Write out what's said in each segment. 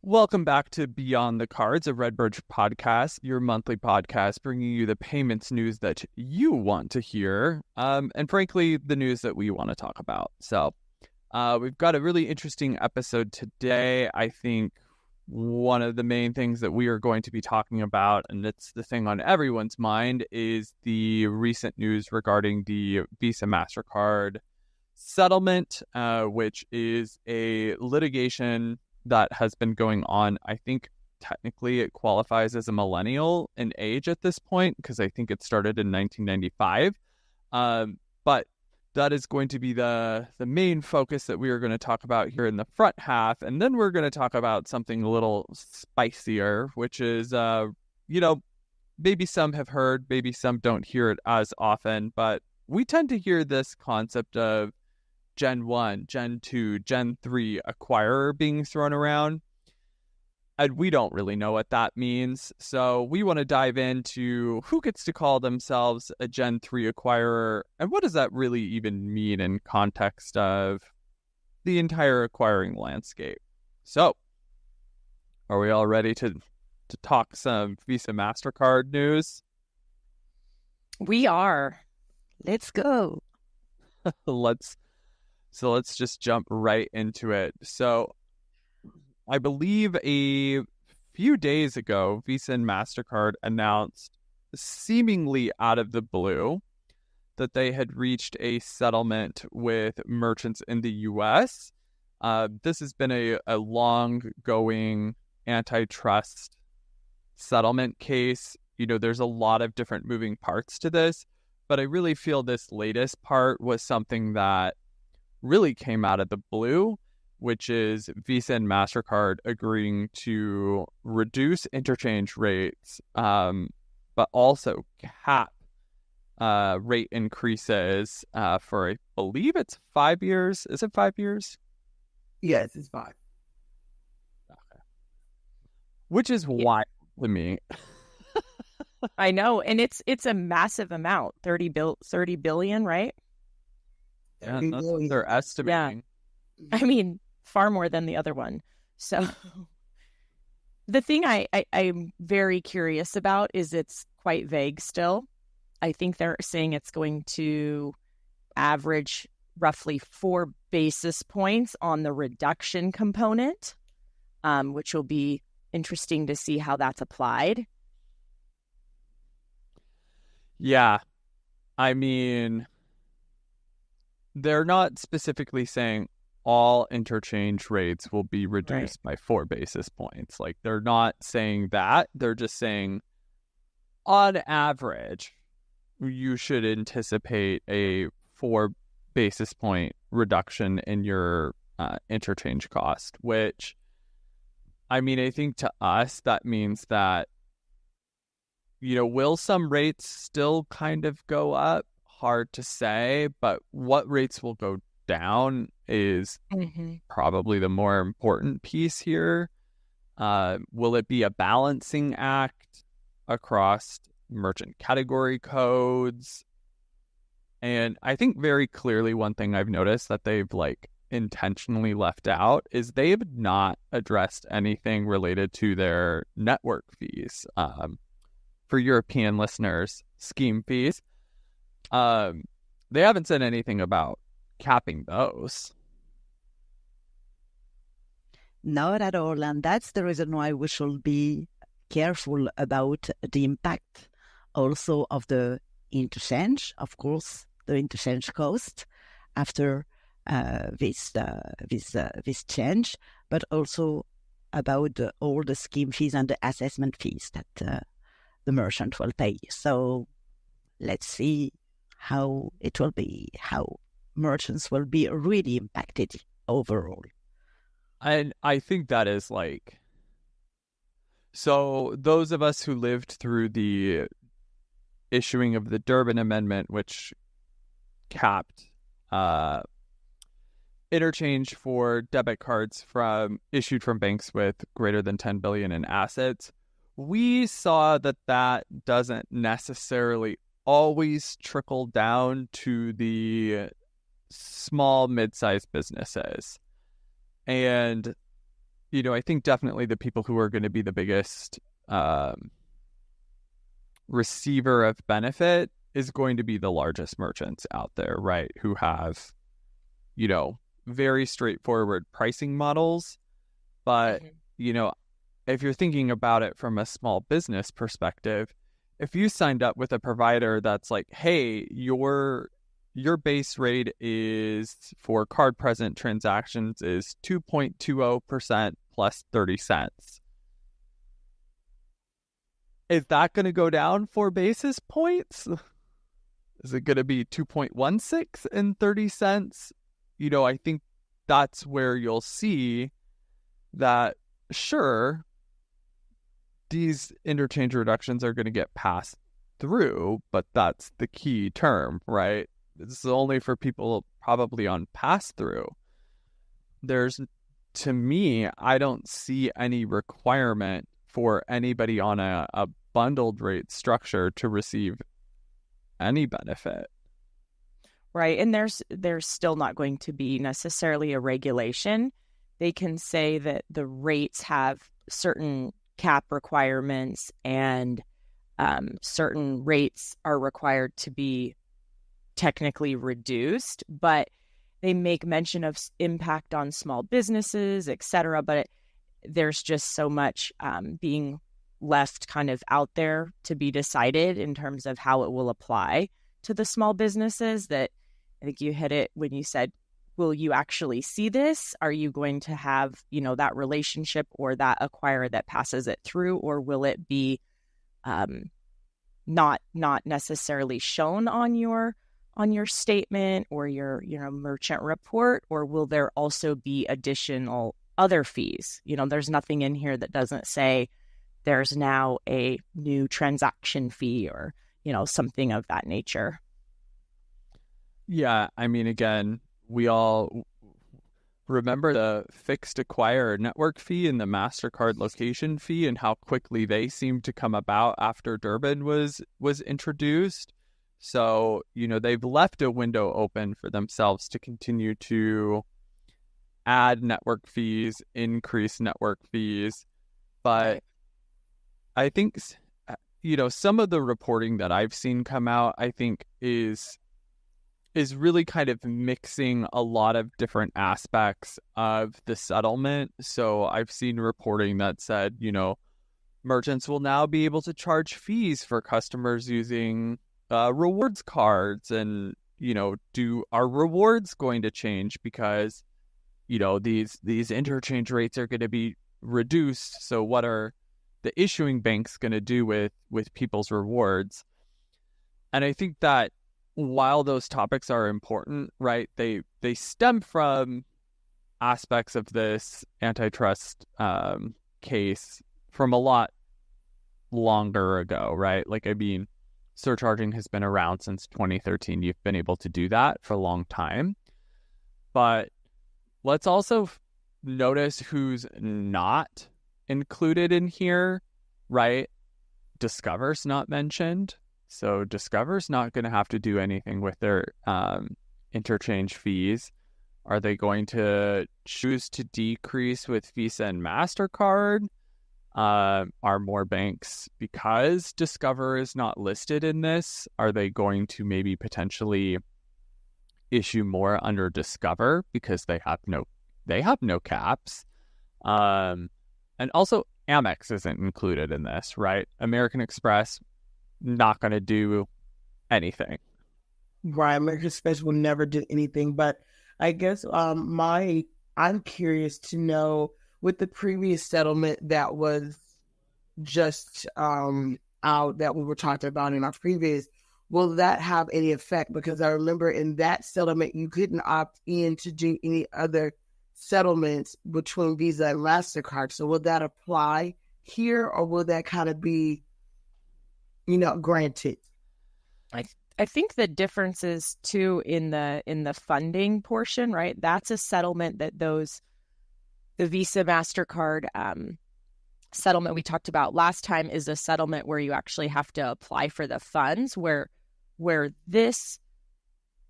Welcome back to Beyond the Cards, a Redbird podcast, your monthly podcast bringing you the payments news that you want to hear, and frankly, the news that we want to talk about. So we've got a really interesting episode today. I think one of the main things that we are going to be talking about, and it's the thing on everyone's mind, is the recent news regarding the Visa Mastercard settlement, which is a litigation that has been going on. I think technically it qualifies as a millennial in age at this point because I think it started in 1995. But that is going to be the main focus that we are going to talk about here in the front half. And then we're going to talk about something a little spicier, which is, maybe some have heard, maybe some don't hear it as often, but we tend to hear this concept of Gen 1, Gen 2, Gen 3 acquirer being thrown around. And we don't really know what that means. So we want to dive into who gets to call themselves a Gen 3 acquirer and what does that really even mean in context of the entire acquiring landscape. So are we all ready to talk some Visa Mastercard news? We are. Let's go. So let's just jump right into it. So I believe a few days ago, Visa and MasterCard announced, seemingly out of the blue, that they had reached a settlement with merchants in the U.S. This has been a long-going antitrust settlement case. There's a lot of different moving parts to this, but I really feel this latest part was something that really came out of the blue, which is Visa and MasterCard agreeing to reduce interchange rates, but also cap rate increases for, I believe it's 5 years. Is it 5 years? Yes, it's 5. Okay. Which is wild to me. I know, and it's a massive amount, 30 billion, right? Yeah, that's what they're estimating. Yeah. I mean, far more than the other one. So the thing I'm very curious about is it's quite vague still. I think they're saying it's going to average roughly 4 basis points on the reduction component, which will be interesting to see how that's applied. Yeah. I mean, they're not specifically saying all interchange rates will be reduced by 4 basis points. Like, they're not saying that. They're just saying, on average, you should anticipate a 4 basis point reduction in your interchange cost, which, I mean, I think to us, that means that, will some rates still kind of go up? Hard to say, but what rates will go down is probably the more important piece here. Will it be a balancing act across merchant category codes? And I think very clearly one thing I've noticed that they've intentionally left out is they've not addressed anything related to their network fees. For European listeners, scheme fees. They haven't said anything about capping those. Not at all, and that's the reason why we should be careful about the impact also of the interchange, of course, the interchange cost after this change, but also about all the scheme fees and the assessment fees that the merchant will pay. So let's see how it will be, how merchants will be really impacted overall. And I think that is so those of us who lived through the issuing of the Durbin Amendment, which capped interchange for debit cards issued from banks with greater than 10 billion in assets, we saw that doesn't necessarily always trickle down to the small, mid-sized businesses. And I think definitely the people who are going to be the biggest receiver of benefit is going to be the largest merchants out there, right? Who have, very straightforward pricing models. But, if you're thinking about it from a small business perspective, if you signed up with a provider that's like, hey, your base rate is for card present transactions is 2.20% plus 30 cents. Is that going to go down 4 basis points? Is it going to be 2.16 and 30 cents? I think that's where you'll see that, sure, these interchange reductions are going to get passed through, but that's the key term, right? This is only for people probably on pass-through. To me, I don't see any requirement for anybody on a bundled rate structure to receive any benefit. Right. And there's still not going to be necessarily a regulation. They can say that the rates have certain cap requirements and certain rates are required to be technically reduced, but they make mention of impact on small businesses, et cetera. But there's just so much being left kind of out there to be decided in terms of how it will apply to the small businesses that I think you hit it when you said, will you actually see this? Are you going to have, that relationship or that acquirer that passes it through, or will it be not necessarily shown on your statement or your merchant report, or will there also be additional other fees? There's nothing in here that doesn't say there's now a new transaction fee or something of that nature. Yeah, I mean, again, we all remember the fixed acquirer network fee and the Mastercard location fee and how quickly they seemed to come about after Durbin was introduced. So, they've left a window open for themselves to continue to add network fees, increase network fees. But I think, some of the reporting that I've seen come out, I think is really kind of mixing a lot of different aspects of the settlement. So I've seen reporting that said, merchants will now be able to charge fees for customers using rewards cards, and are rewards going to change because these interchange rates are going to be reduced? So what are the issuing banks going to do with people's rewards? And I think that while those topics are important, right, they stem from aspects of this antitrust case from a lot longer ago, right? Surcharging has been around since 2013. You've been able to do that for a long time. But let's also notice who's not included in here, right? Discover's not mentioned. So Discover's not going to have to do anything with their interchange fees. Are they going to choose to decrease with Visa and Mastercard? Are more banks, because Discover is not listed in this, are they going to maybe potentially issue more under Discover because they have no caps? And also Amex isn't included in this, right? American Express not going to do anything. Right, American Express will never do anything. But I guess I'm curious to know, with the previous settlement that was just out that we were talking about in our previous, will that have any effect? Because I remember in that settlement, you couldn't opt in to do any other settlements between Visa and MasterCard. So will that apply here, or will that kind of be, granted? I think the difference is too in the funding portion, right? That's a settlement that the Visa Mastercard settlement we talked about last time is a settlement where you actually have to apply for the funds, where this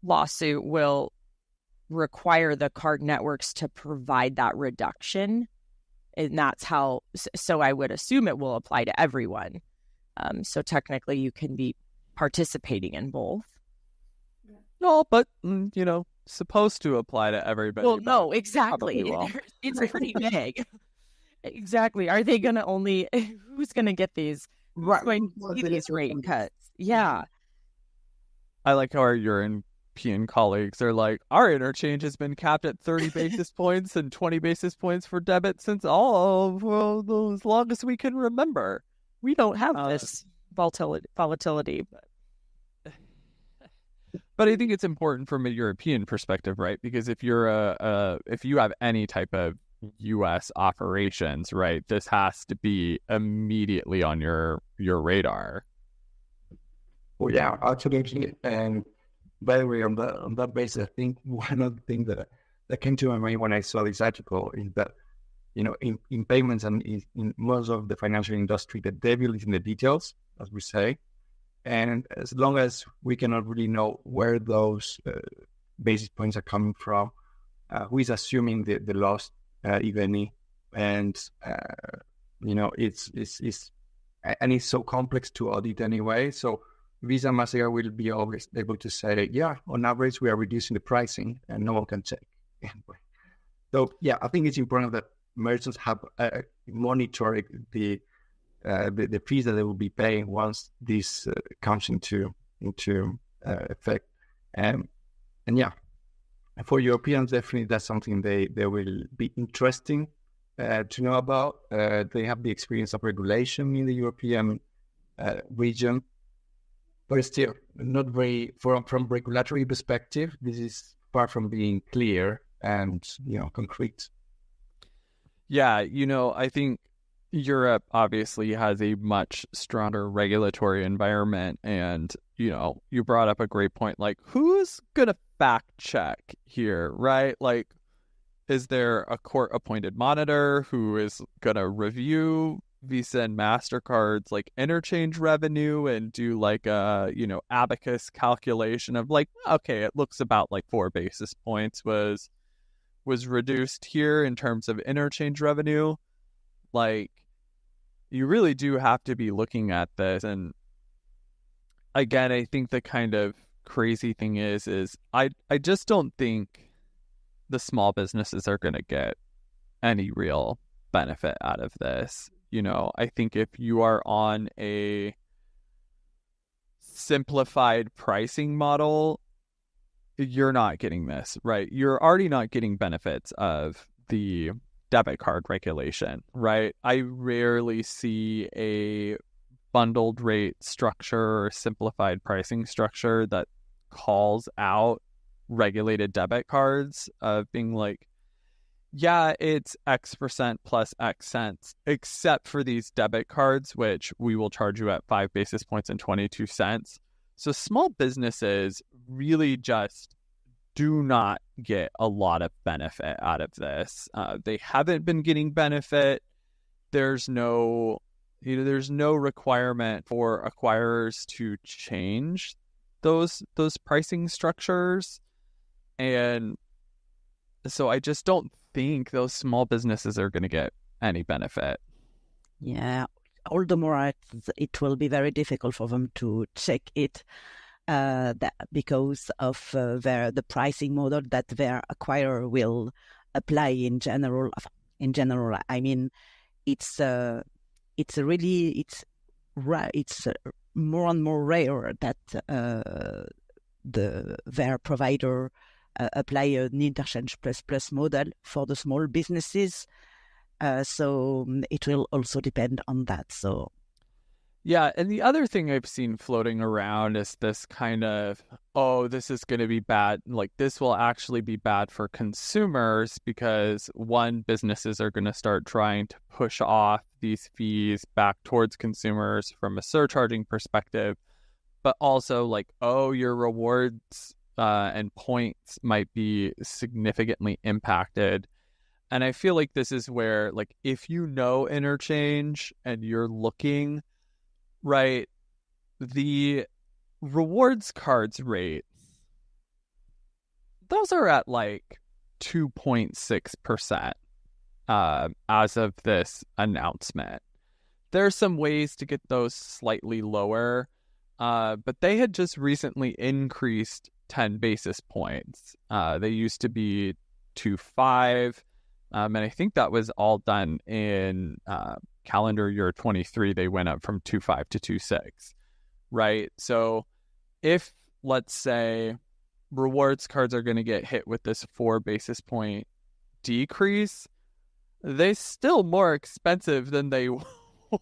lawsuit will require the card networks to provide that reduction And that's how, so I would assume it will apply to everyone. So technically you can be participating in both. No, but, supposed to apply to everybody. Well, no, exactly. It's pretty vague. Exactly. Are they going to who's going to get these? Right. Going to see these rate cuts? Yeah. I like how our European colleagues are like, our interchange has been capped at 30 basis points and 20 basis points for debit since as long as we can remember. We don't have this volatility. But I think it's important from a European perspective, right? Because if you're if you have any type of U.S. operations, right, this has to be immediately on your radar. Oh yeah, absolutely. And by the way, on that basis, I think one of the things that came to my mind when I saw this article is that, in payments and in most of the financial industry, the devil is in the details, as we say. And as long as we cannot really know where those basis points are coming from, who is assuming the loss, if any, and it's so complex to audit anyway. So Visa Mastercard will be always able to say, yeah, on average we are reducing the pricing, and no one can check. Anyway. So yeah, I think it's important that merchants have monitored the fees that they will be paying once this comes into effect. And yeah, for Europeans, definitely that's something they will be interesting to know about. They have the experience of regulation in the European region, but still not very, from regulatory perspective, this is far from being clear and concrete. Yeah, I think Europe obviously has a much stronger regulatory environment, and you brought up a great point, like, who's gonna fact check here, right? Like, is there a court appointed monitor who is gonna review Visa and Mastercard's like interchange revenue and do like a abacus calculation of like, okay, it looks about like 4 basis points was reduced here in terms of interchange revenue? Like, you really do have to be looking at this. And again, I think the kind of crazy thing is I just don't think the small businesses are going to get any real benefit out of this. I think if you are on a simplified pricing model, you're not getting this, right? You're already not getting benefits of the debit card regulation, right? I rarely see a bundled rate structure or simplified pricing structure that calls out regulated debit cards of being like, yeah, it's X% plus X cents, except for these debit cards, which we will charge you at 5 basis points and 22 cents. So small businesses really just do not get a lot of benefit out of this. They haven't been getting benefit. There's no requirement for acquirers to change those pricing structures. And so I just don't think those small businesses are going to get any benefit. Yeah, all the more it will be very difficult for them to check it because of the pricing model that their acquirer will apply in general. I mean, it's more and more rare that their provider apply an interchange plus model for the small businesses. So it will also depend on that. So yeah, and the other thing I've seen floating around is this kind of, this is going to be bad. Like, this will actually be bad for consumers because, one, businesses are going to start trying to push off these fees back towards consumers from a surcharging perspective, but also like, your rewards and points might be significantly impacted. And I feel like this is where, like, if you know interchange and you're looking, right, the rewards cards rates, those are at like 2.6%. as of this announcement. There's some ways to get those slightly lower, but they had just recently increased 10 basis points. They used to be 2.5, and I think that was all done in calendar year 23. They went up from 2.5 to 2.6, right? So if, let's say, rewards cards are going to get hit with this 4 basis point decrease, they're still more expensive than they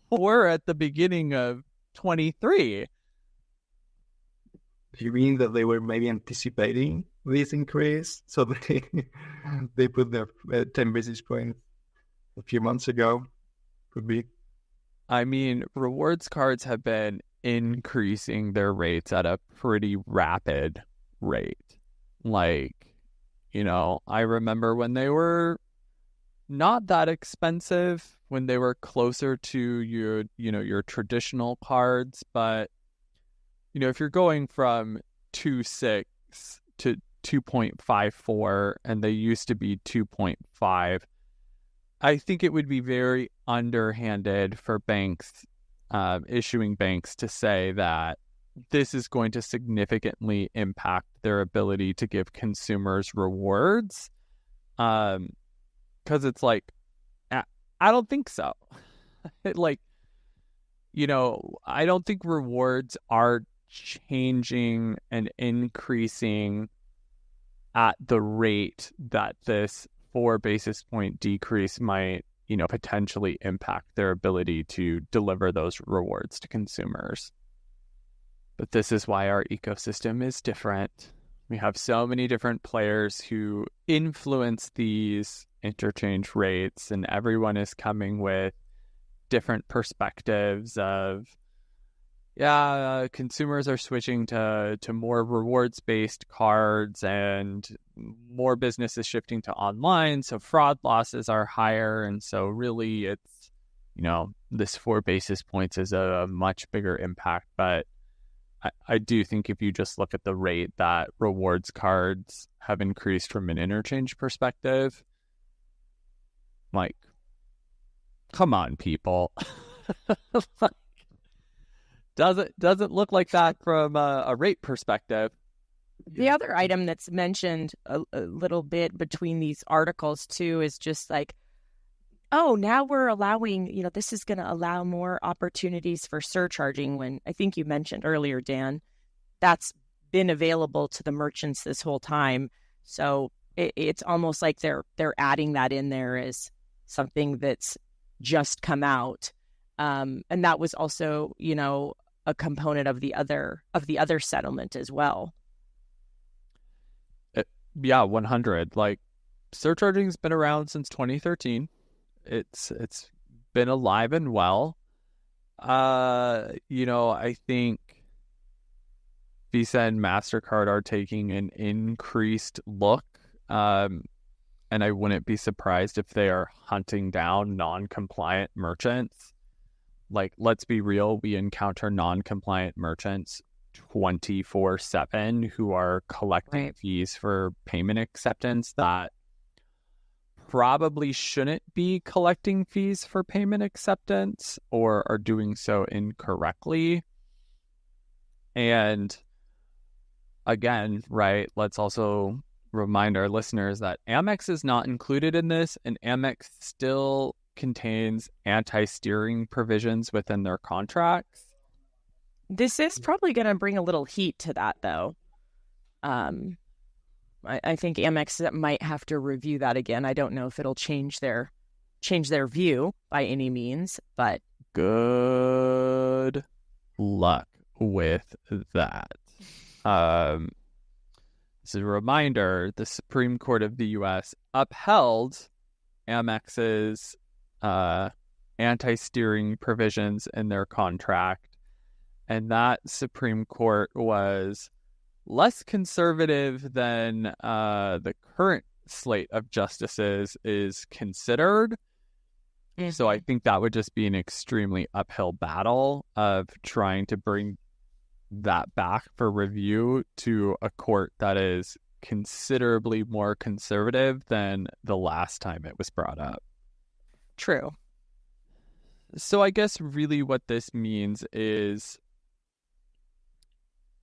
were at the beginning of 23. Do you mean that they were maybe anticipating this increase? So they put their 10 basis points a few months ago? Could be. I mean, rewards cards have been increasing their rates at a pretty rapid rate. Like, I remember when they were not that expensive, when they were closer to your traditional cards, but if you're going from 2.6 to 2.54 and they used to be 2.5, I think it would be very underhanded for banks, issuing banks, to say that this is going to significantly impact their ability to give consumers rewards. Because it's like, I don't think so. I don't think rewards are changing and increasing at the rate that this 4 basis point decrease might, potentially impact their ability to deliver those rewards to consumers. But this is why our ecosystem is different. We have so many different players who influence these interchange rates, and everyone is coming with different perspectives of, consumers are switching to more rewards-based cards, and more businesses shifting to online, so fraud losses are higher, and so really it's, this 4 basis points is a much bigger impact. But I do think if you just look at the rate that rewards cards have increased from an interchange perspective, like, come on, people. Doesn't look like that from a rate perspective. The other item that's mentioned a little bit between these articles too is just like, oh, now we're allowing, this is going to allow more opportunities for surcharging, when I think you mentioned earlier, Dan, that's been available to the merchants this whole time. So it's almost like they're adding that in there as something that's just come out. And that was also, a component of the other settlement as well. Yeah, 100. Like, surcharging's been around since 2013. It's been alive and well. I think Visa and Mastercard are taking an increased look, and I wouldn't be surprised if they are hunting down non-compliant merchants. Like, let's be real, we encounter non-compliant merchants 24/7 who are collecting fees for payment acceptance that probably shouldn't be collecting fees for payment acceptance, or are doing so incorrectly. And again, right, let's also remind our listeners that Amex is not included in this, and Amex still contains anti-steering provisions within their contracts. This is probably going to bring a little heat to that, though. I think Amex might have to review that again. I don't know if it'll change their view by any means, but good luck with that. As a reminder, the Supreme Court of the U.S. upheld Amex's anti-steering provisions in their contract, and that Supreme Court was less conservative than the current slate of justices is considered. Mm-hmm. So I think that would just be an extremely uphill battle of trying to bring that back for review to a court that is considerably more conservative than the last time it was brought up. True. So I guess really what this means is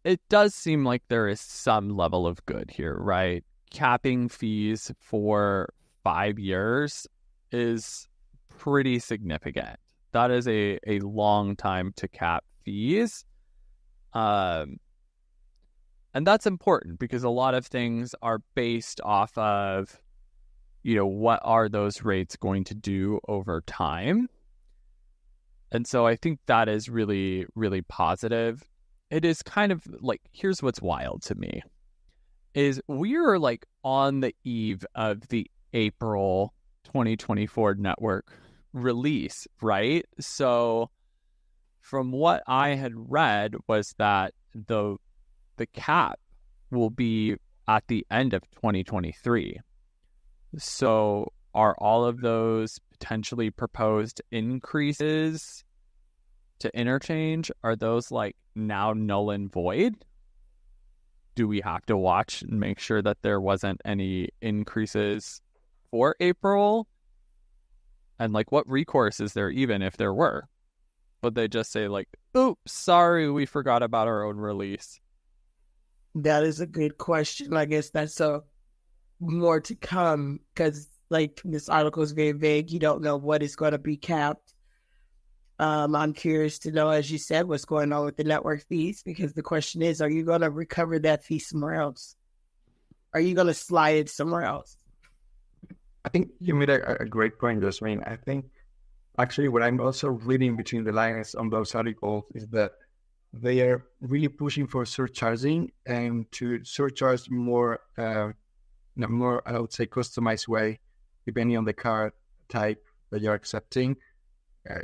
it does seem like there is some level of good here, right? Capping fees for 5 years is pretty significant. That is a long time to cap fees. And that's important because a lot of things are based off of, what are those rates going to do over time? And so I think that is really, really positive. It is kind of like, here's what's wild to me, is we're like on the eve of the April 2024 network release, right? So from what I had read was that the cap will be at the end of 2023. So are all of those potentially proposed increases to interchange, are those like now null and void? Do we have to watch and make sure that there wasn't any increases for April? And like, what recourse is there even if there were? Would they just say like, oops, sorry, we forgot about our own release? That is a good question. I guess that's more to come because like this article is very vague. You don't know what is going to be capped. I'm curious to know, as you said, what's going on with the network fees, because the question is, are you going to recover that fee somewhere else? Are you going to slide it somewhere else? I think you made a great point, Jasmyne. I think actually what I'm also reading between the lines on those articles is that they are really pushing for surcharging and to surcharge more, I would say, customized way, depending on the card type that you're accepting.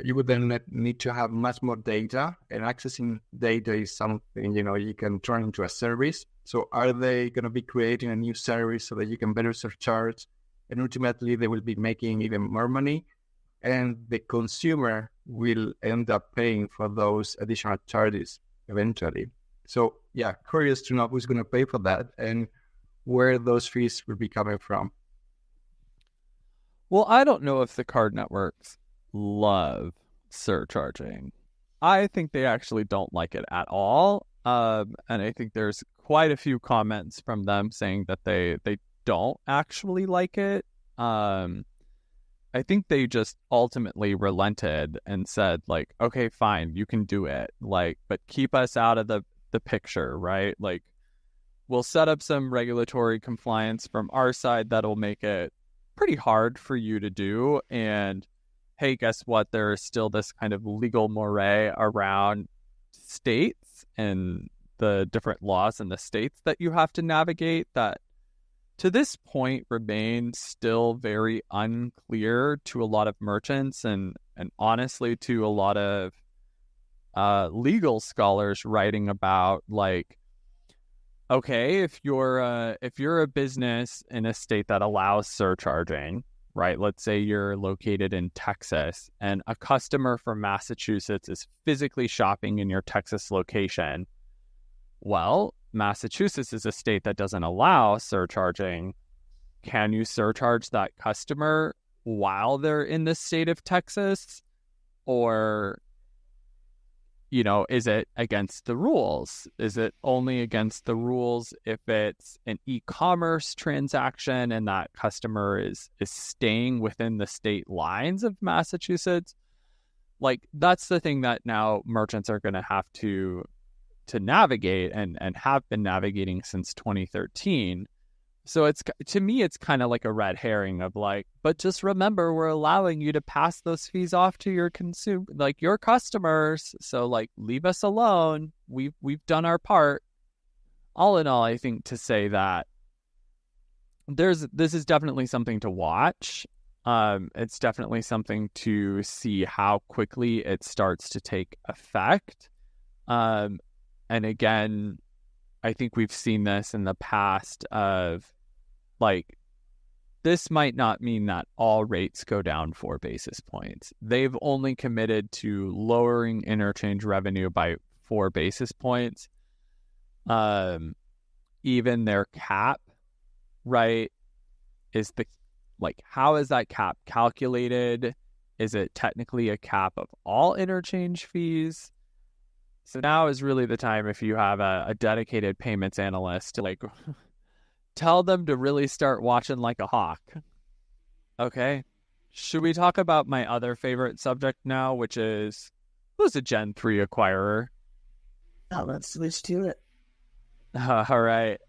You would then need to have much more data, and accessing data is something, you can turn into a service. So are they going to be creating a new service so that you can better surcharge? And ultimately, they will be making even more money, and the consumer will end up paying for those additional charges eventually. So yeah, curious to know who's going to pay for that and where those fees will be coming from. Well, I don't know if the card networks love surcharging. I think they actually don't like it at all. And I think there's quite a few comments from them saying that they don't actually like it. I think they just ultimately relented and said like, okay, fine, you can do it. Like, but keep us out of the picture, right? Like, we'll set up some regulatory compliance from our side that'll make it pretty hard for you to do. And hey, guess what? There is still this kind of legal moray around states and the different laws in the states that you have to navigate that to this point remain still very unclear to a lot of merchants and honestly to a lot of legal scholars writing about like, okay, if you're a business in a state that allows surcharging, right? Let's say you're located in Texas and a customer from Massachusetts is physically shopping in your Texas location. Well, Massachusetts is a state that doesn't allow surcharging. Can you surcharge that customer while they're in the state of Texas? Or, is it against the rules? Is it only against the rules if it's an e-commerce transaction and that customer is staying within the state lines of Massachusetts? Like, that's the thing that now merchants are going to have to navigate and have been navigating since 2013. So it's, to me, it's kind of like a red herring of like, but just remember, we're allowing you to pass those fees off to your your customers. So like, leave us alone. We've done our part. All in all, I think to say that this is definitely something to watch. It's definitely something to see how quickly it starts to take effect. And again, I think we've seen this in the past of like, this might not mean that all rates go down 4 basis points. They've only committed to lowering interchange revenue by 4 basis points. Even their cap, right, is how is that cap calculated? Is it technically a cap of all interchange fees? So now is really the time, if you have a dedicated payments analyst, to like tell them to really start watching like a hawk. Okay. Should we talk about my other favorite subject now, which is, who's a Gen 3 acquirer? Oh, let's switch to it. All right.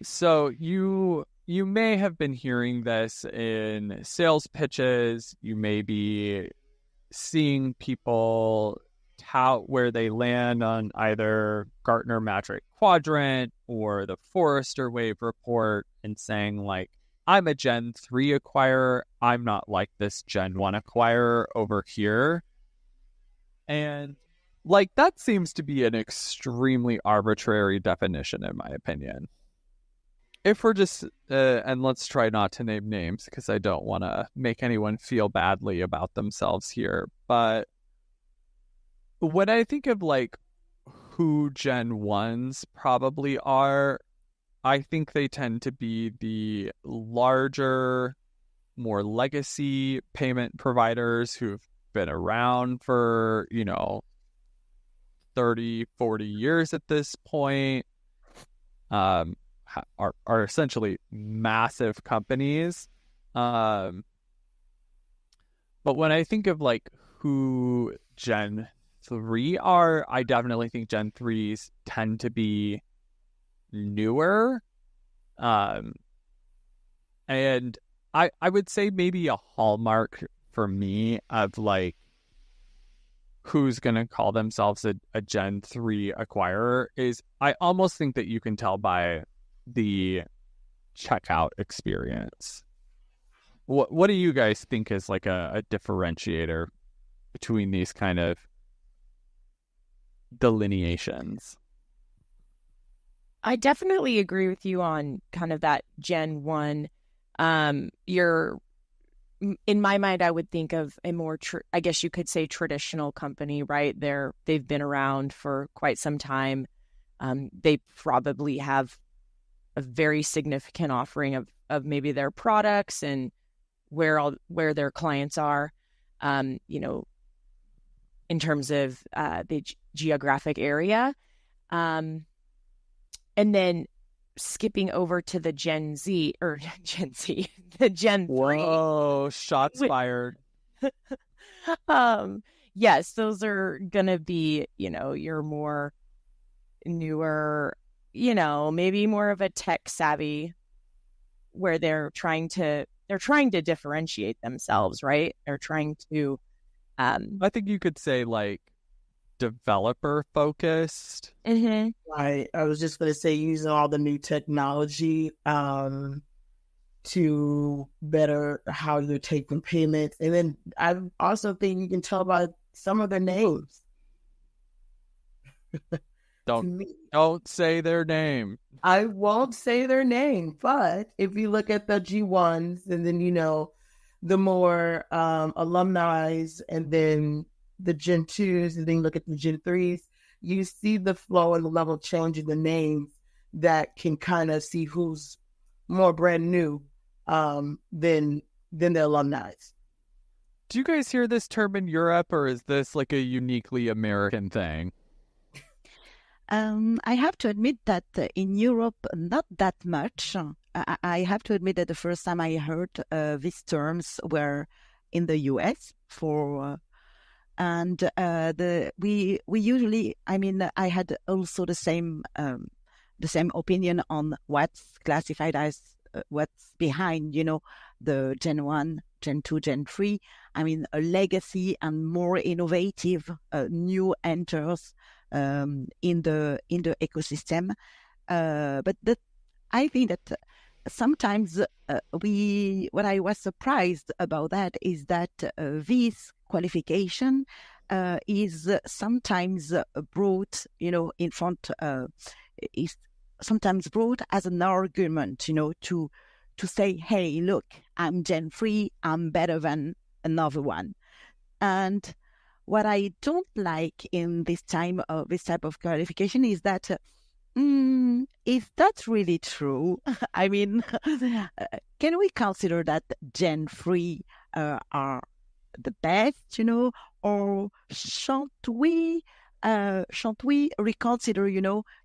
So you may have been hearing this in sales pitches. You may be seeing people tout where they land on either Gartner Magic Quadrant or the Forrester Wave report and saying like, I'm a Gen 3 acquirer. I'm not like this Gen 1 acquirer over here. And like, that seems to be an extremely arbitrary definition, in my opinion. If we're just, and let's try not to name names because I don't want to make anyone feel badly about themselves here. But when I think of like who Gen 1s probably are, I think they tend to be the larger, more legacy payment providers who've been around for, 30, 40 years at this point, are essentially massive companies. But when I think of like who Gen 3 are, I definitely think Gen 3s tend to be newer. And I would say maybe a hallmark for me of like who's going to call themselves a Gen 3 acquirer is I almost think that you can tell by the checkout experience. What do you guys think is like a differentiator between these kind of delineations? I definitely agree with you on kind of that Gen 1. In my mind, I would think of a more, I guess you could say, traditional company, right? They've been around for quite some time. They probably have a very significant offering of maybe their products and where their clients are, in terms of the geographic area. And then skipping over to the Gen Z, the Gen 3. Whoa, shots fired. Yes, those are going to be, your more newer, maybe more of a tech savvy where they're trying to differentiate themselves, right? They're trying to, I think you could say like developer focused. Mm-hmm. Right. I was just going to say using all the new technology to better how they're taking payments. And then I also think you can tell by some of their names. Don't say their name. I won't say their name, but if you look at the G1s and then, the more alumni and then the Gen 2s and then you look at the Gen 3s, you see the flow and the level of change in the names that can kind of see who's more brand new than the alumni. Do you guys hear this term in Europe, or is this like a uniquely American thing? I have to admit that in Europe, not that much. I have to admit that the first time I heard these terms were in the US we usually, I had also the same opinion on what's classified as what's behind, the Gen 1, Gen 2, Gen 3. A legacy and more innovative new enters in the ecosystem. But I think that sometimes what I was surprised about that is that this qualification is sometimes brought, in front, is sometimes brought as an argument, to say, hey, look, I'm Gen 3, I'm better than another one. And what I don't like in this type of qualification is that, is that really true? Can we consider that Gen 3 are the best, or shan't we reconsider,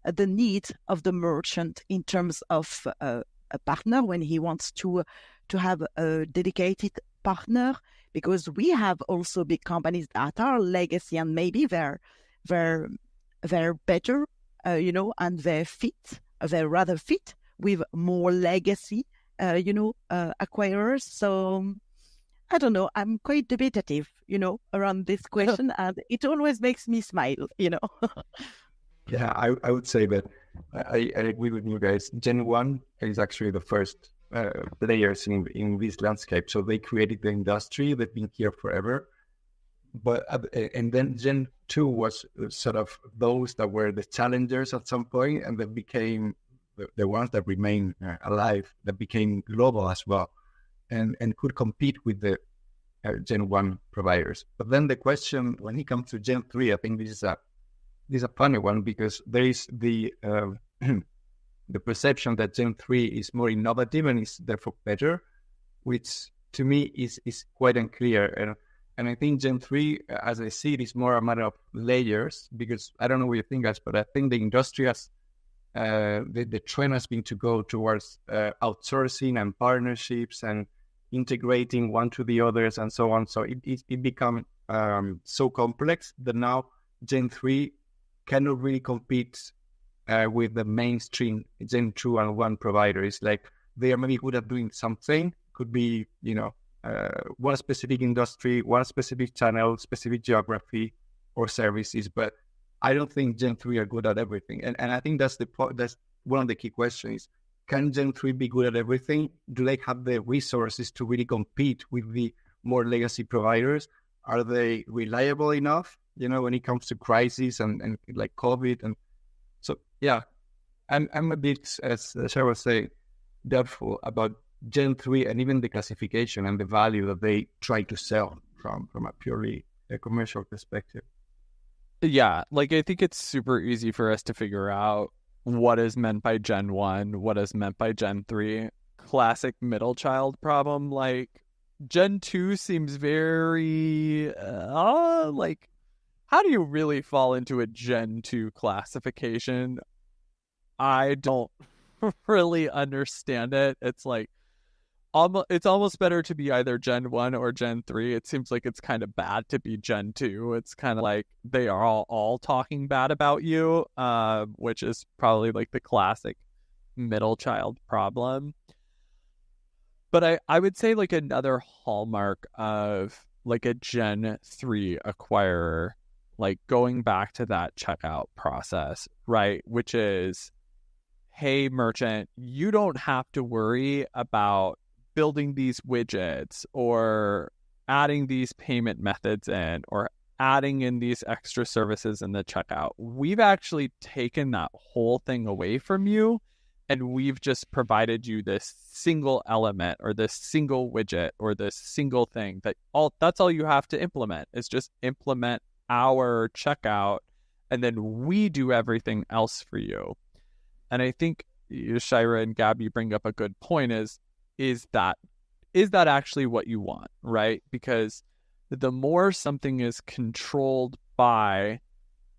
the needs of the merchant in terms of a partner when he wants to have a dedicated partner? Because we have also big companies that are legacy and maybe they're better, and they're rather fit with more legacy, acquirers. So I don't know. I'm quite debative, around this question, and it always makes me smile. Yeah, I would say that I agree with you guys. Gen 1 is actually the first players in this landscape. So they created the industry. They've been here forever. But and then Gen 2 was sort of those that were the challengers at some point, and they became the ones that remain alive, that became global as well, and could compete with the Gen 1 providers. But then the question, when it comes to Gen 3, I think this is a funny one, because there is the the perception that Gen 3 is more innovative and is therefore better, which to me is quite unclear. And I think Gen 3, as I see it, is more a matter of layers, because I don't know what you think, guys, but I think the industry has, the trend has been to go towards outsourcing and partnerships and integrating one to the others and so on. So it become so complex that now Gen 3 cannot really compete with the mainstream Gen 2 and 1 providers. Like, they are maybe good at doing something, could be, one specific industry, one specific channel, specific geography or services, but I don't think Gen 3 are good at everything. And I think that's one of the key questions. Can Gen 3 be good at everything? Do they have the resources to really compete with the more legacy providers? Are they reliable enough, when it comes to crises and like COVID? And so, yeah, I'm a bit, as Chaira was saying, doubtful about Gen 3 and even the classification and the value that they try to sell from a purely commercial perspective. Yeah, like, I think it's super easy for us to figure out what is meant by Gen 1, what is meant by Gen 3. Classic middle child problem. Like, Gen 2 seems very, like, how do you really fall into a Gen 2 classification? I don't really understand it. It's like, it's almost better to be either Gen 1 or Gen 3. It seems like it's kind of bad to be Gen 2. It's kind of like they are all talking bad about you, which is probably like the classic middle child problem. But I would say, like, another hallmark of like a Gen 3 acquirer, like going back to that checkout process, right? Which is, hey, merchant, you don't have to worry about building these widgets or adding these payment methods in or adding in these extra services in the checkout. We've actually taken that whole thing away from you, and we've just provided you this single element or this single widget or this single thing that's all you have to implement, is just implement our checkout, and then we do everything else for you. And I think Chaira and Gab, you bring up a good point, is that actually what you want, right? Because the more something is controlled by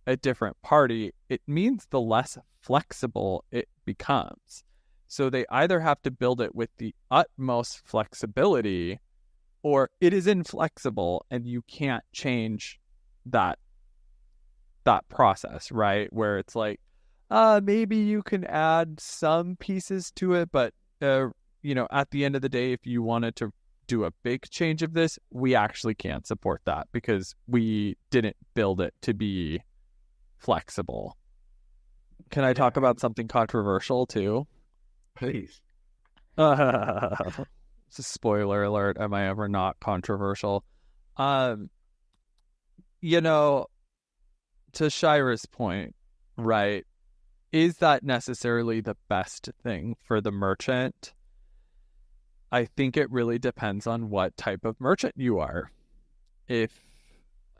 a different party, it means the less flexible it becomes. So they either have to build it with the utmost flexibility, or it is inflexible and you can't change that process, right? Where it's like, maybe you can add some pieces to it, but at the end of the day, if you wanted to do a big change of this, we actually can't support that because we didn't build it to be flexible. Can I talk about something controversial too? Please. It's a spoiler alert. Am I ever not controversial? To Chaira's point, right? Is that necessarily the best thing for the merchant? I think it really depends on what type of merchant you are. If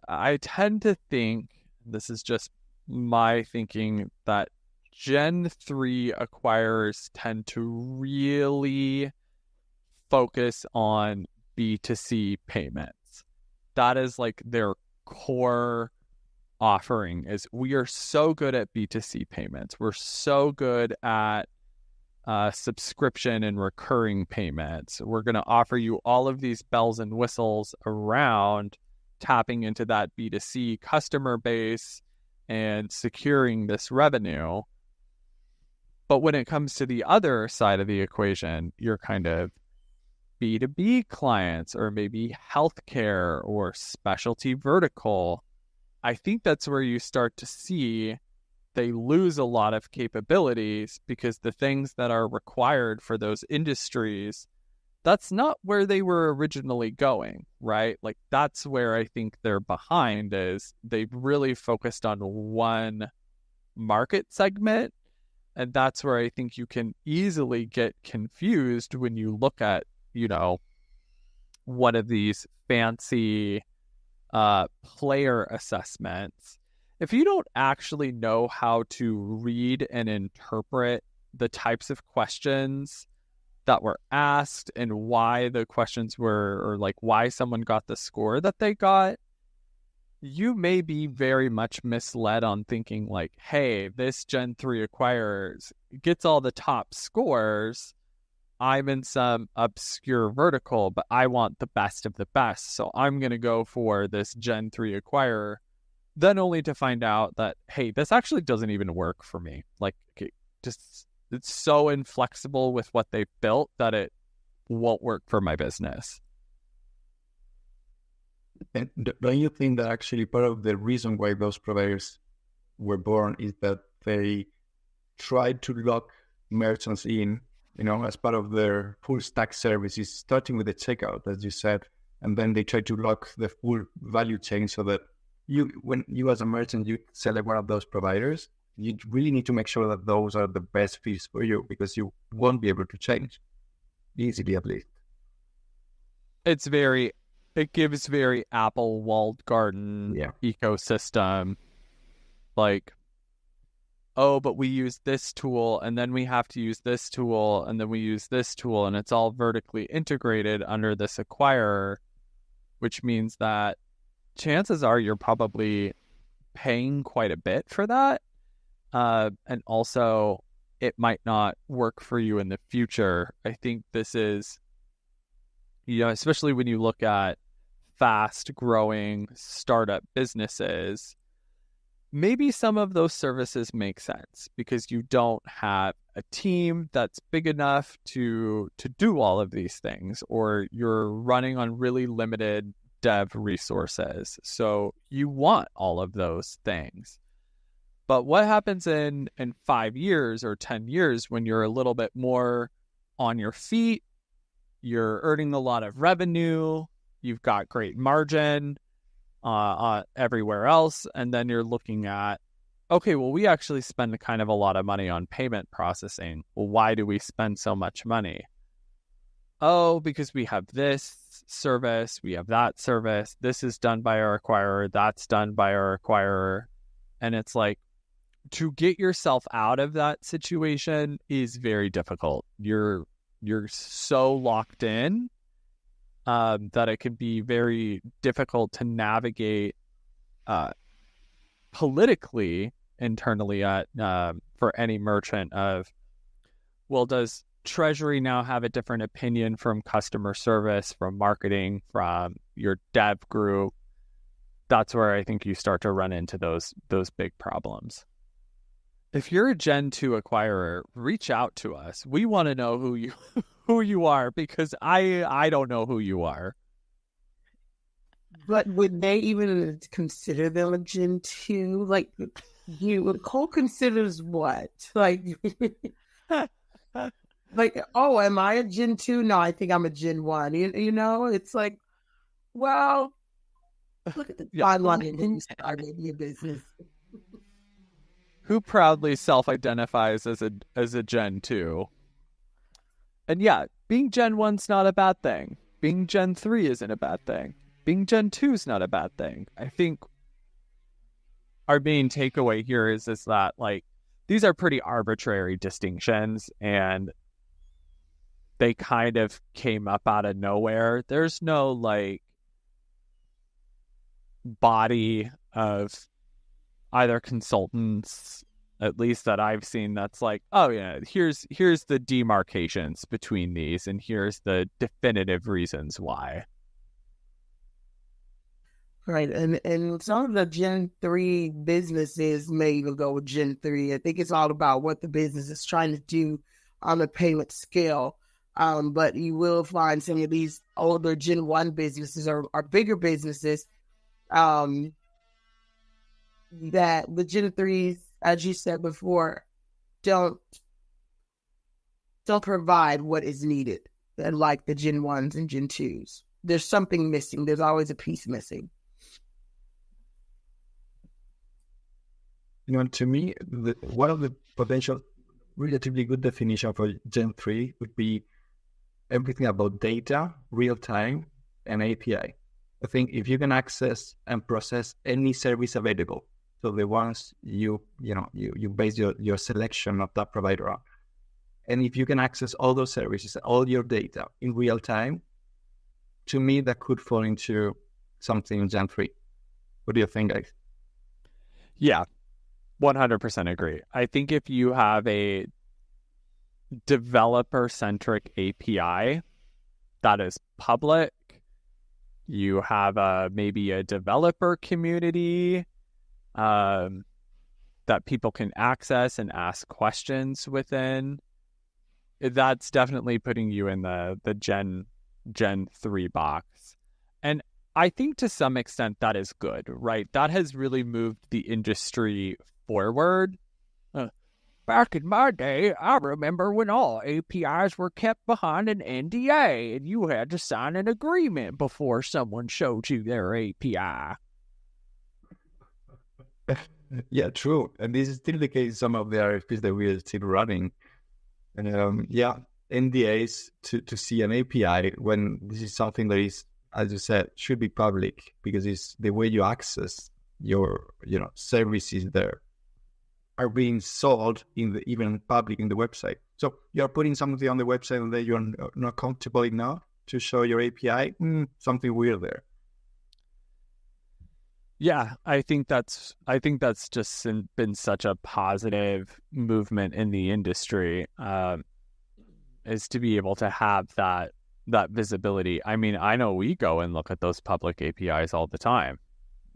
I tend to think, this is just my thinking, that Gen 3 acquirers tend to really focus on B2C payments. That is like their core offering is we are so good at B2C payments. We're so good at subscription and recurring payments. We're going to offer you all of these bells and whistles around tapping into that B2C customer base and securing this revenue. But when it comes to the other side of the equation, you're kind of B2B clients or maybe healthcare or specialty vertical. I think that's where you start to see they lose a lot of capabilities because the things that are required for those industries, that's not where they were originally going, right? Like that's where I think they're behind is they've really focused on one market segment. And that's where I think you can easily get confused when you look at, one of these fancy player assessments. If you don't actually know how to read and interpret the types of questions that were asked and why the questions were, or like why someone got the score that they got, you may be very much misled on thinking like, hey, this Gen 3 acquirer gets all the top scores. I'm in some obscure vertical, but I want the best of the best. So I'm going to go for this Gen 3 acquirer, then only to find out that, hey, this actually doesn't even work for me. Like, it's so inflexible with what they've built that it won't work for my business. And don't you think that actually part of the reason why those providers were born is that they tried to lock merchants in, as part of their full stack services, starting with the checkout, as you said, and then they try to lock the full value chain so that when you as a merchant, you select one of those providers, you really need to make sure that those are the best fits for you because you won't be able to change easily, at least. It gives very Apple walled garden ecosystem. Like, oh, but we use this tool and then we have to use this tool and then we use this tool and it's all vertically integrated under this acquirer, which means that chances are you're probably paying quite a bit for that. And also it might not work for you in the future. I think this is, especially when you look at fast growing startup businesses, maybe some of those services make sense because you don't have a team that's big enough to do all of these things, or you're running on really limited dev resources. So you want all of those things. But what happens in 5 years or 10 years when you're a little bit more on your feet, you're earning a lot of revenue, you've got great margin everywhere else, and then you're looking at, okay, well, we actually spend kind of a lot of money on payment processing. Well, why do we spend so much money? Oh, because we have this service, we have that service, this is done by our acquirer, that's done by our acquirer. And it's like, to get yourself out of that situation is very difficult. You're so locked in that it can be very difficult to navigate politically internally for any merchant of, well, does Treasury now have a different opinion from customer service, from marketing, from your dev group? That's where I think you start to run into those big problems. If you're a Gen 2 acquirer, reach out to us. We want to know who you are, because I don't know who you are. But would they even consider them a Gen 2? Like, Cole considers what? Like, oh, am I a Gen 2? No, I think I'm a Gen 1. It's like, well, look at the timeline and started your business. Who proudly self-identifies as a Gen 2? And yeah, being Gen 1's not a bad thing. Being Gen 3 isn't a bad thing. Being Gen 2 is not a bad thing. I think our main takeaway here is that, like, these are pretty arbitrary distinctions, and they kind of came up out of nowhere. There's no, like, body of either consultants, at least that I've seen, that's like, oh yeah, here's the demarcations between these, and here's the definitive reasons why. Right, and some of the Gen 3 businesses may even go with Gen 3. I think it's all about what the business is trying to do on a payment scale. But you will find some of these older Gen 1 businesses or bigger businesses that the Gen 3s, as you said before, don't provide what is needed, like the Gen 1s and Gen 2s. There's something missing. There's always a piece missing. To me, one of the potential relatively good definition for Gen 3 would be everything about data, real time, and API. I think if you can access and process any service available, so the ones you base your selection of that provider on, and if you can access all those services, all your data in real time, to me that could fall into something in Gen 3. What do you think, guys? Yeah, 100% agree. I think if you have a developer-centric API that is public, you have maybe a developer community that people can access and ask questions within, that's definitely putting you in the Gen 3 box. And I think to some extent that is good, right? That has really moved the industry forward. Back in my day, I remember when all APIs were kept behind an NDA and you had to sign an agreement before someone showed you their API. Yeah, true. And this is still the case in some of the RFPs that we are still running. And NDAs to see an API when this is something that is, as you said, should be public, because it's the way you access your services there are being sold even public in the website. So you're putting something on the website and then you're not comfortable enough to show your API. Something weird there. Yeah, I think that's just been such a positive movement in the industry, is to be able to have that visibility. I mean, I know we go and look at those public APIs all the time.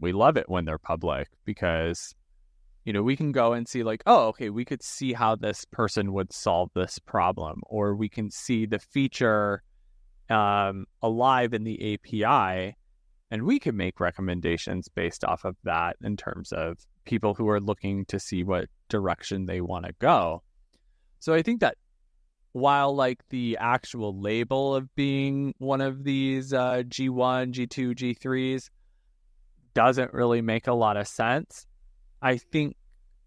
We love it when they're public because, we can go and see like, oh, okay, we could see how this person would solve this problem, or we can see the feature alive in the API, and we can make recommendations based off of that in terms of people who are looking to see what direction they want to go. So I think that while like the actual label of being one of these G1, G2, G3s doesn't really make a lot of sense, I think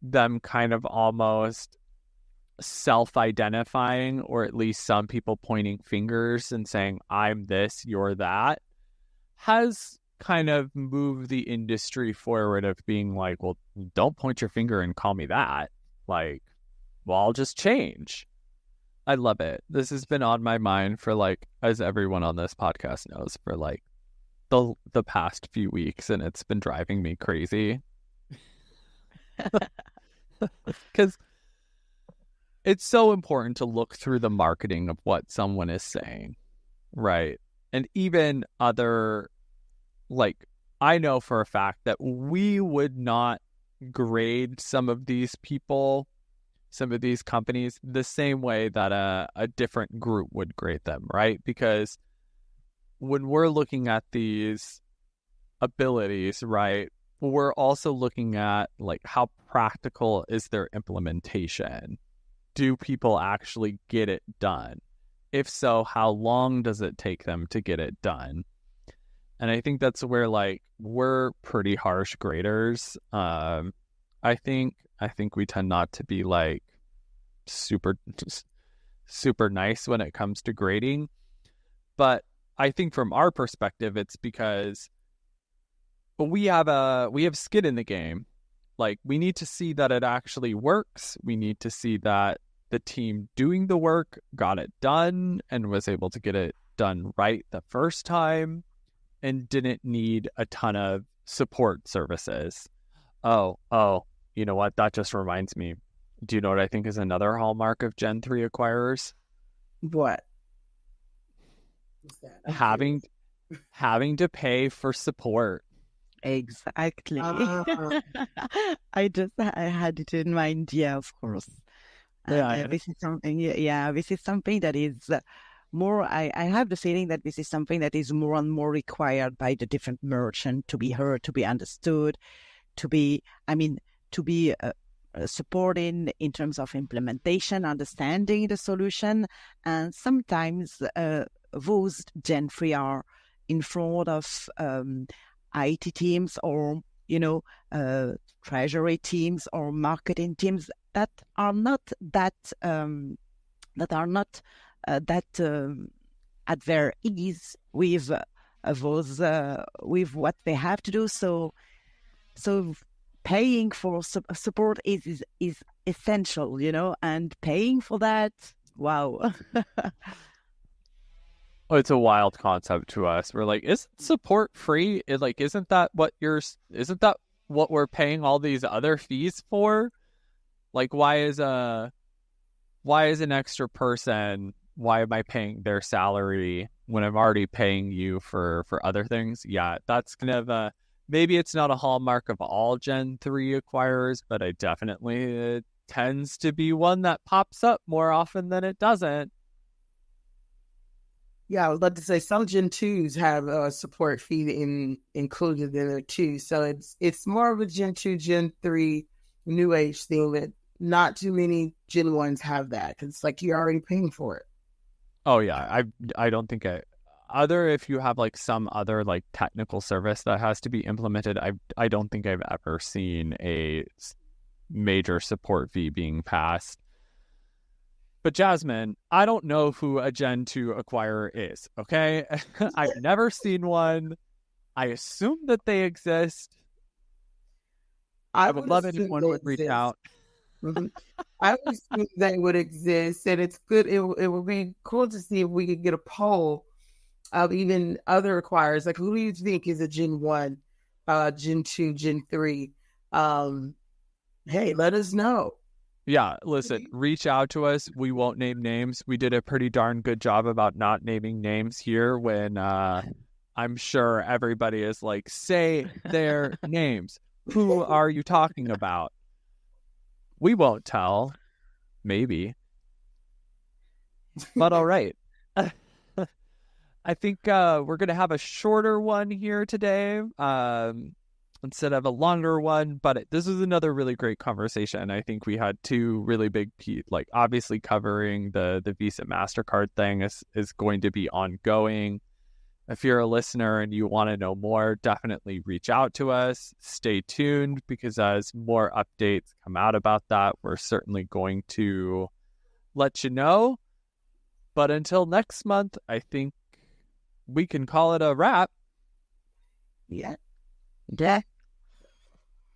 them kind of almost self-identifying, or at least some people pointing fingers and saying, I'm this, you're that, has kind of moved the industry forward of being like, well, don't point your finger and call me that. Like, well, I'll just change. I love it. This has been on my mind for like, as everyone on this podcast knows, for like the past few weeks, and it's been driving me crazy. Because it's so important to look through the marketing of what someone is saying, right? And even other, like, I know for a fact that we would not grade some of these people, some of these companies, the same way that a different group would grade them, right? Because when we're looking at these abilities, right, we're also looking at like how practical is their implementation? Do people actually get it done? If so, how long does it take them to get it done? And I think that's where like we're pretty harsh graders. I think we tend not to be like super nice when it comes to grading. But I think from our perspective, it's because we have skin in the game. Like, we need to see that it actually works. We need to see that the team doing the work got it done and was able to get it done right the first time and didn't need a ton of support services. Oh, you know what? That just reminds me. Do you know what I think is another hallmark of Gen 3 acquirers? What? What's that? Having to pay for support. Exactly. I had it in mind. Yeah, of course. This is something. Yeah, this is something that is more. I have the feeling that this is something that is more and more required by the different merchants to be heard, to be understood, to be supported in terms of implementation, understanding the solution, and sometimes those Gen 3 are in front of IT teams or treasury teams or marketing teams that are not that at their ease with with what they have to do. So paying for support is essential, and paying for that, wow. Oh, it's a wild concept to us. We're like, isn't support free? Isn't that what we're paying all these other fees for? Like, why is an extra person, why am I paying their salary when I'm already paying you for other things? Yeah, that's kind of maybe it's not a hallmark of all Gen 3 acquirers, but it definitely tends to be one that pops up more often than it doesn't. Yeah, I would love to say some Gen 2s have a support fee included in it too. So it's more of a Gen 2, Gen 3 new age thing that not too many Gen 1s have that. It's like you're already paying for it. Oh yeah, I don't think if you have like some other like technical service that has to be implemented, I don't think I've ever seen a major support fee being passed. But Jasmine, I don't know who a Gen 2 acquirer is, okay? I've never seen one. I assume that they exist. I would love anyone would reach out. I would assume they would exist, and it's good. It would be cool to see if we could get a poll of even other acquirers. Like, who do you think is a Gen 1, Gen 2, Gen 3? Hey, let us know. Yeah, listen, reach out to us. We won't name names. We did a pretty darn good job about not naming names here when I'm sure everybody is like, say their names. Who are you talking about? We won't tell. Maybe. But all right. I think we're going to have a shorter one here today instead of a longer one. But this is another really great conversation. I think we had two really big, obviously covering the Visa Mastercard thing is going to be ongoing. If you're a listener and you want to know more, definitely reach out to us. Stay tuned because as more updates come out about that, we're certainly going to let you know. But until next month, I think we can call it a wrap. Yeah.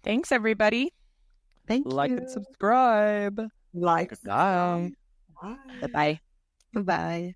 Thanks, everybody. Thank you. Like and subscribe. Like. Bye. Bye. Bye.